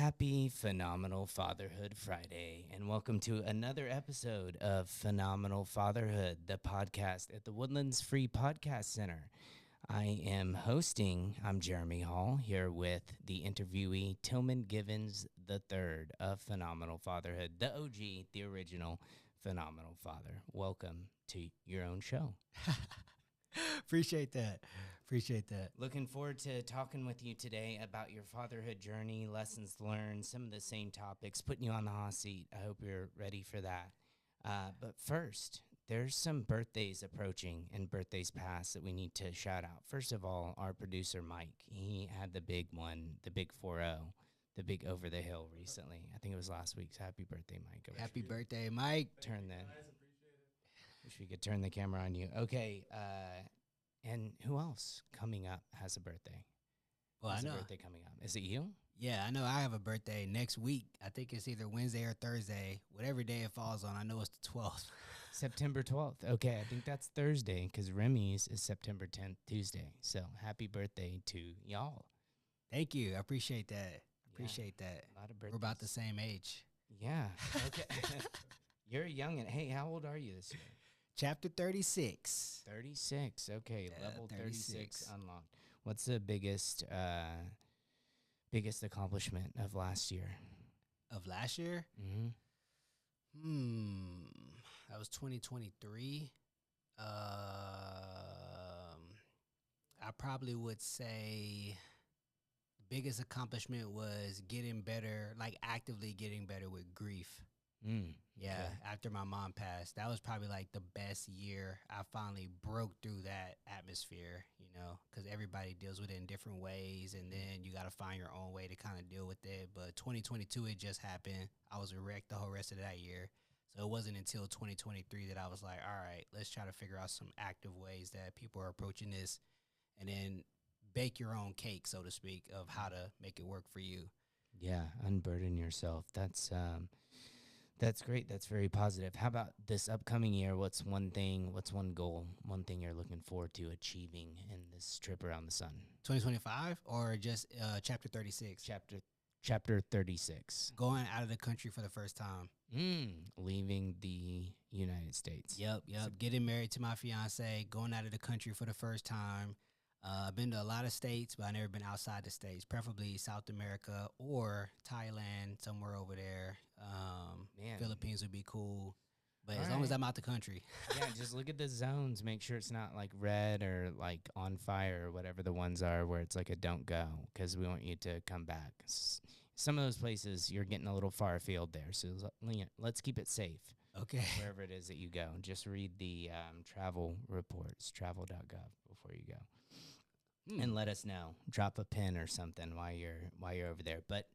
Happy Phenomenal Fatherhood Friday, and welcome to another episode of Phenomenal Fatherhood, the podcast at the Woodlands Free Podcast Center. I'm Jeremy Hall, here with the interviewee, Tillman Givens III of Phenomenal Fatherhood, the OG, the original Phenomenal Father. Welcome to your own show. Appreciate that. Looking forward to talking with you today about your fatherhood journey, lessons learned, some of the same topics, putting you on the hot seat. I hope you're ready for that. But first, there's some birthdays approaching and birthdays past that we need to shout out. First of all, our producer, Mike, he had the big one, the big 4-0, the big over the hill recently. I think it was last week's. Happy birthday, Mike. Happy birthday, Mike. Wish we could turn the camera on you. Okay, and who else coming up has a birthday? Well, has I know. a birthday coming up. Is it you? Yeah, I know I have a birthday next week. I think it's either Wednesday or Thursday, whatever day it falls on. I know it's the 12th. September 12th. Okay, I think that's Thursday because Remy's is September 10th, Tuesday. So happy birthday to y'all. Thank you. I appreciate that. A lot of birthdays. We're about the same age. Yeah. Okay. You're young. And hey, how old are you this year? Chapter 36. 36. Okay, Yeah, level 36 36 unlocked. What's the biggest accomplishment of last year? Of last year? Mm-hmm. That was 2023. I probably would say the biggest accomplishment was getting better, like actively getting better with grief. Yeah, Okay. after my mom passed, that was probably like the best year. I finally broke through that atmosphere, because everybody deals with it in different ways, and then you got to find your own way to kind of deal with it. But 2022, it just happened. I was a wreck the whole rest of that year. So it wasn't until 2023 that I was like, all right, let's try to figure out some active ways that people are approaching this, and then bake your own cake, so to speak, of how to make it work for you. Yeah, unburden yourself. That's great. That's very positive. How about this upcoming year? What's one goal, one thing you're looking forward to achieving in this trip around the sun? 2025 or just chapter 36? Chapter 36. Going out of the country for the first time. Leaving the United States. Yep. Getting married to my fiance, going out of the country for the first time. I've been to a lot of states, but I've never been outside the states, preferably South America or Thailand, somewhere over there. Man. Philippines would be cool. But All as long as right. I'm out the country. Yeah, just look at the zones. Make sure it's not like red or like on fire or whatever the ones are where it's like a don't go, because we want you to come back. Some of those places you're getting a little far afield there, so let's keep it safe. Okay. Wherever it is that you go. Just read the travel reports, travel.gov, before you go. And let us know. Drop a pin or something while you're over there. But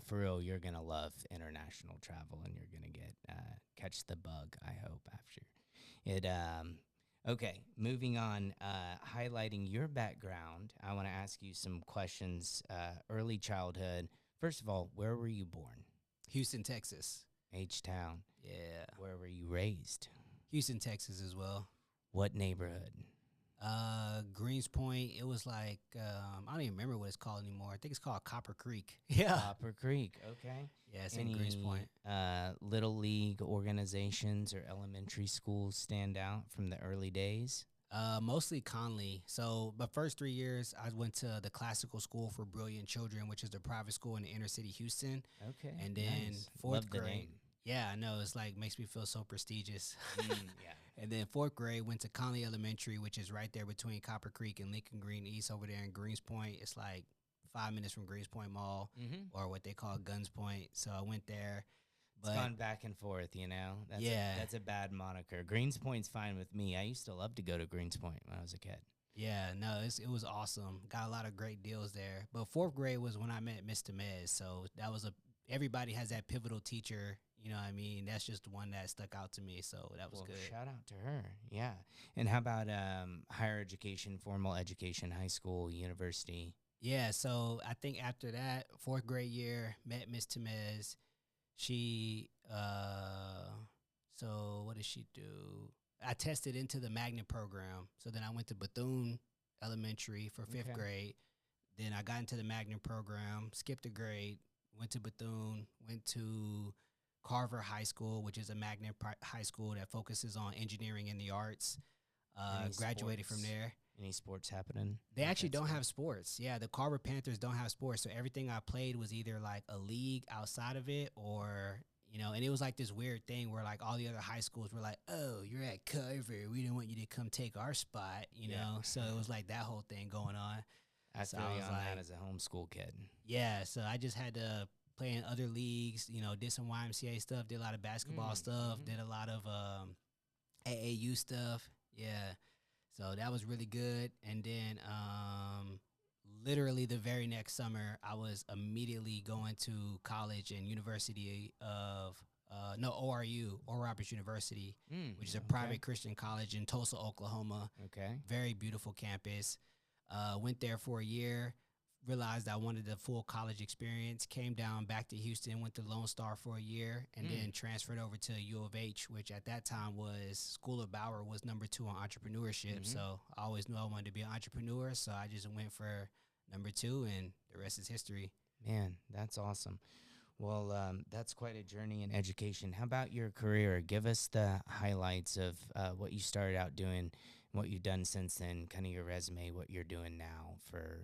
for real, you're gonna love international travel, and you're gonna catch the bug, I hope, after it. Okay, moving on. Highlighting your background, I want to ask you some questions. Early childhood. First of all, where were you born? Houston, Texas. H-Town. Yeah. Where were you raised? Houston, Texas as well. What neighborhood? Greens Point. It was like, I don't even remember what it's called anymore. I think it's called Copper Creek. Yeah. Copper Creek. Okay. Yeah, it's in Greens Point. Little league organizations or elementary schools stand out from the early days? Mostly Conley. So my first 3 years, I went to the Classical School for Brilliant Children, which is the private school in the inner city Houston. Okay. And then nice. fourth Love the grade. name. Yeah, I know. It's like makes me feel so prestigious. Yeah. And then fourth grade, went to Conley Elementary, which is right there between Copper Creek and Lincoln Green East over there in Greens Point. It's like 5 minutes from Greens Point Mall, or what they call Guns Point. So I went there. It's gone back and forth, That's a bad moniker. Greens Point's fine with me. I used to love to go to Greens Point when I was a kid. Yeah, no, it was awesome. Got a lot of great deals there. But fourth grade was when I met Miss Temez. So that was everybody has that pivotal teacher. You know what I mean? That's just the one that stuck out to me. So that was good. Shout out to her. Yeah. And how about higher education, formal education, high school, university? Yeah. So I think after that, fourth grade year, met Miss Temez. She, so what did she do? I tested into the magnet program. So then I went to Bethune Elementary for fifth grade. Then I got into the magnet program, skipped a grade, went to Bethune, went to Carver High School, which is a magnet high school that focuses on engineering and the arts. Graduated from there. Any sports happening? They actually don't have sports. Yeah, the Carver Panthers don't have sports. So everything I played was either like a league outside of it or, and it was like this weird thing where like all the other high schools were like, oh, you're at Carver. We didn't want you to come take our spot, know? So it was like that whole thing going on. I feel you on that as a homeschool kid. Yeah, so I just had to play in other leagues, did some YMCA stuff, did a lot of basketball stuff, did a lot of AAU stuff. Yeah. So that was really good. And then literally the very next summer, I was immediately going to college and University of, ORU, Oral Roberts University, which is a private Christian college in Tulsa, Oklahoma. Okay. Very beautiful campus. Went there for a year. Realized I wanted the full college experience, came down back to Houston, went to Lone Star for a year, and then transferred over to U of H, which at that time was School of Bauer was number 2 on entrepreneurship. So I always knew I wanted to be an entrepreneur. So I just went for number 2, and the rest is history. Man, that's awesome. Well, that's quite a journey in education. How about your career? Give us the highlights of what you started out doing, what you've done since then, kind of your resume, what you're doing now for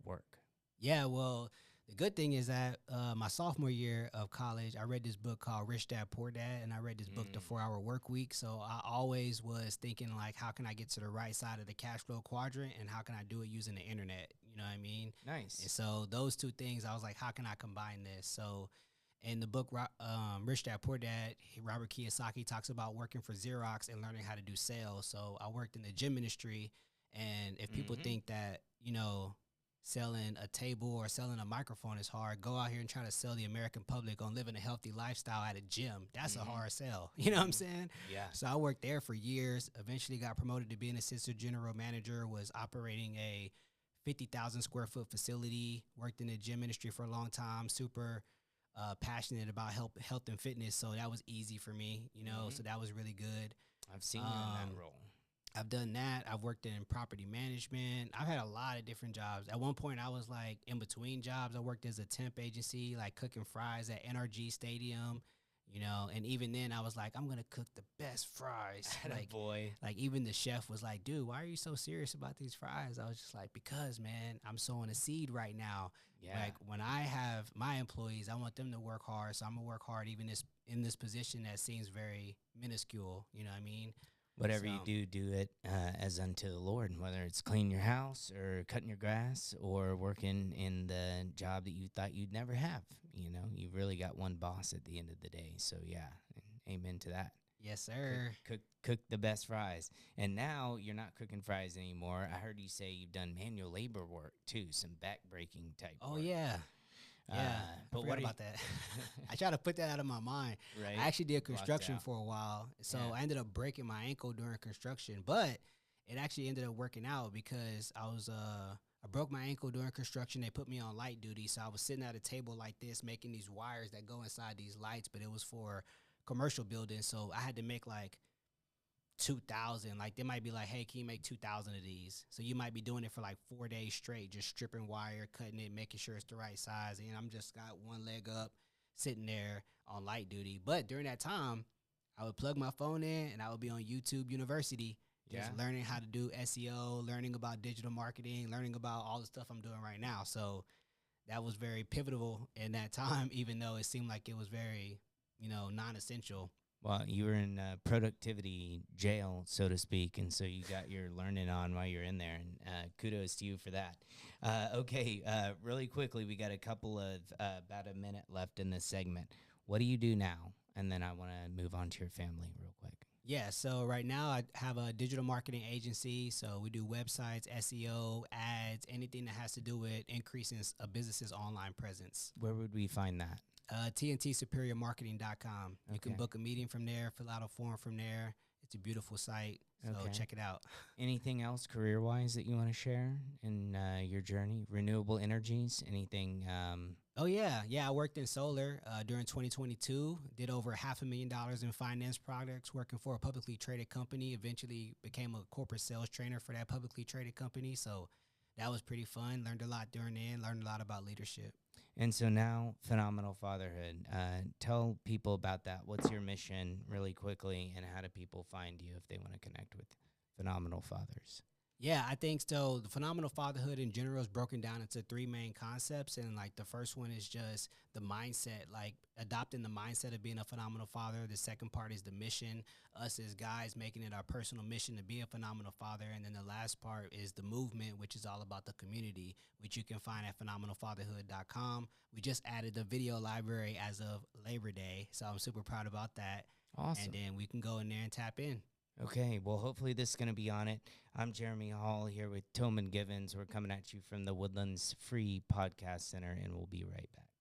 work. Yeah, well, the good thing is that my sophomore year of college, I read this book called Rich Dad, Poor Dad, and I read this book, The 4-Hour Work Week. So I always was thinking, like, how can I get to the right side of the cash flow quadrant, and how can I do it using the internet? You know what I mean? Nice. And so those two things, I was like, how can I combine this? So in the book, Rich Dad, Poor Dad, Robert Kiyosaki talks about working for Xerox and learning how to do sales. So I worked in the gym industry, and if people think that, selling a table or selling a microphone is hard, go out here and try to sell the American public on living a healthy lifestyle at a gym. That's a hard sell. You know what I'm saying? Yeah. So I worked there for years, eventually got promoted to be an assistant general manager, was operating a 50,000 square foot facility, worked in the gym industry for a long time, super passionate about health and fitness. So that was easy for me, so that was really good. I've seen you in that role. I've done that. I've worked in property management. I've had a lot of different jobs. At one point, I was like in between jobs. I worked as a temp agency, like cooking fries at NRG Stadium, and even then I was like, I'm going to cook the best fries. Like even the chef was like, dude, why are you so serious about these fries? I was just like, because, man, I'm sowing a seed right now. Yeah. Like when I have my employees, I want them to work hard. So I'm going to work hard even in this position that seems very minuscule. You know what I mean? Whatever you do it as unto the Lord, whether it's cleaning your house or cutting your grass or working in the job that you thought you'd never have. You've really got one boss at the end of the day. So, yeah, amen to that. Yes, sir. Cook the best fries. And now you're not cooking fries anymore. I heard you say you've done manual labor work, too, some back-breaking type work. Oh, yeah. Yeah, but what about that? I try to put that out of my mind. Right. I actually did construction for a while, so I ended up breaking my ankle during construction. But it actually ended up working out because I broke my ankle during construction. They put me on light duty, so I was sitting at a table like this, making these wires that go inside these lights. But it was for commercial buildings, so I had to make like 2,000. Like they might be like, hey, can you make 2,000 of these? So you might be doing it for like 4 days straight, just stripping wire, cutting it, making sure it's the right size. And I'm just got one leg up, sitting there on light duty. But during that time, I would plug my phone in and I would be on YouTube University, just learning how to do SEO, learning about digital marketing, learning about all the stuff I'm doing right now. So that was very pivotal in that time, even though it seemed like it was very, non-essential. Well, you were in productivity jail, so to speak, and so you got your learning on while you're in there, and kudos to you for that. Okay, really quickly, we got a couple of about a minute left in this segment. What do you do now? And then I want to move on to your family real quick. Yeah, so right now I have a digital marketing agency, so we do websites, SEO, ads, anything that has to do with increasing a business's online presence. Where would we find that? TNTsuperiormarketing.com. You can book a meeting from there, fill out a form from there. It's a beautiful site, so check it out. Anything else career-wise that you want to share in your journey? Renewable energies, anything? Oh, yeah. I worked in solar during 2022, did over $500,000 in finance products, working for a publicly traded company, eventually became a corporate sales trainer for that publicly traded company, so that was pretty fun. Learned a lot during the end, learned a lot about leadership. And so now, Phenomenal Fatherhood. Tell people about that. What's your mission, really quickly, and how do people find you if they want to connect with Phenomenal Fathers? Yeah, I think so. The phenomenal fatherhood in general is broken down into three main concepts. And like the first one is just the mindset, like adopting the mindset of being a phenomenal father. The second part is the mission, us as guys making it our personal mission to be a phenomenal father. And then the last part is the movement, which is all about the community, which you can find at phenomenalfatherhood.com. We just added the video library as of Labor Day. So I'm super proud about that. Awesome. And then we can go in there and tap in. Okay, well, hopefully this is going to be on it. I'm Jeremy Hall here with Tillman Givens. We're coming at you from the Woodlands Free Podcast Center, and we'll be right back.